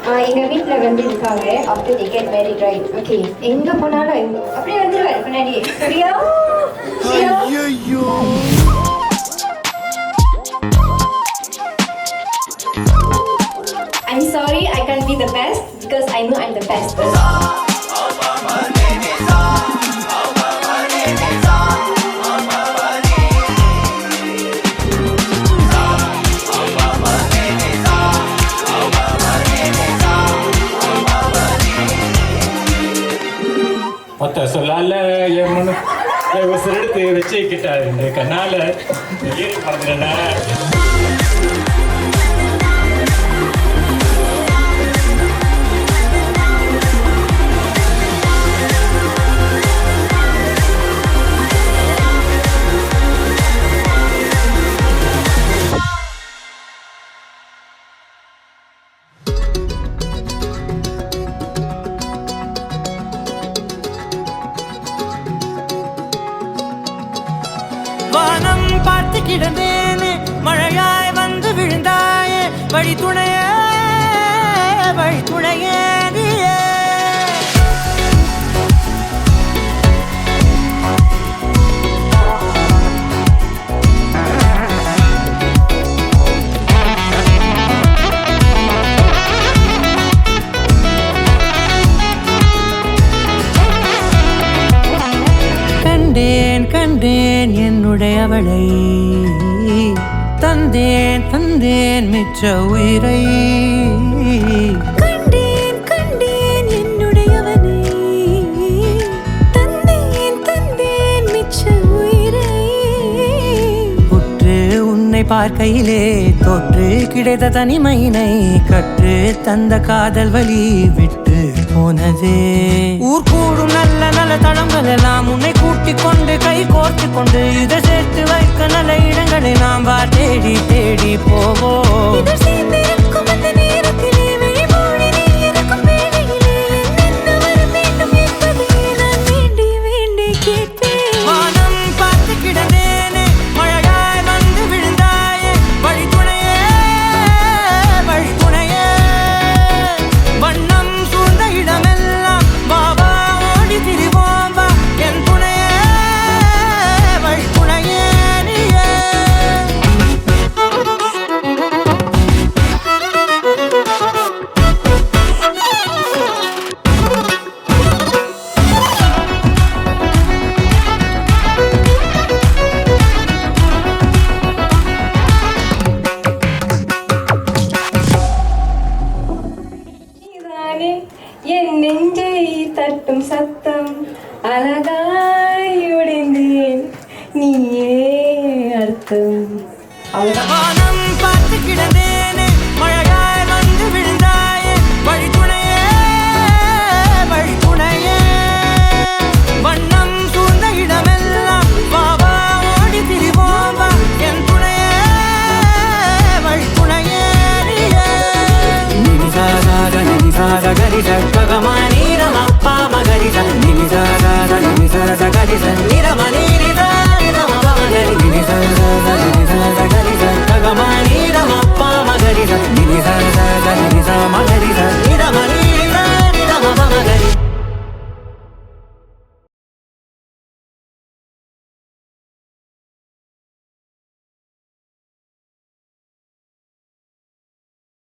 எங்க வீட்ல வந்து இருக்காங்க. after they get married, right? Okay. எங்க போனாலும் அப்படியே வந்துருவாரு பின்னாடி. சரியா? ஐயோ. I'm sorry, I can't be the best because I know I'm the best. மொத்த சொல்லால என் மனு உசுரெடுத்து வச்சுக்கிட்டாரு இந்த கண்ணால ஏறி பறந்துடா. வானம் பார்த்து கிடந்தேனே, மழையாய் வந்து விழுந்தாயே, வழி துணையே நீயே. கண்டேன் என்னுடையவளை, தந்தேன் மிச்ச உயிரை. கண்டேன் என்னுடையவனை, தந்தேன் மிச்ச உயிரை. உற்று உன்னை பார்க்கையிலே தொற்று கிடைத்த தனிமையினை கற்று தந்த காதல் வழி விட்டு போனதே. ஊர் கூடும் நல்ல நல்ல தளங்கள் எல்லாம் உன்னை கூட்டிக் கொண்டு கை கோர்த்து கொண்டு இதை சேர்த்து வைக்க நல்ல இடங்களை நாம் தேடி தேடி போவோம். வானம் பார்த்து கிடந்தேனே, மழையாய் வந்து விழுந்தாயே, வழி துணையே வண்ணம் சூழ்ந்த இடமெல்லாம் பாபா ஓடி திரிவோம் வா, என் துணையே வழி துணையே நீயே. என் நெஞ்சை தட்டும் சத்தம் அழகாய் உடைந்தேன், நீயே அர்த்தம். வானம் பார்த்து கிடந்தே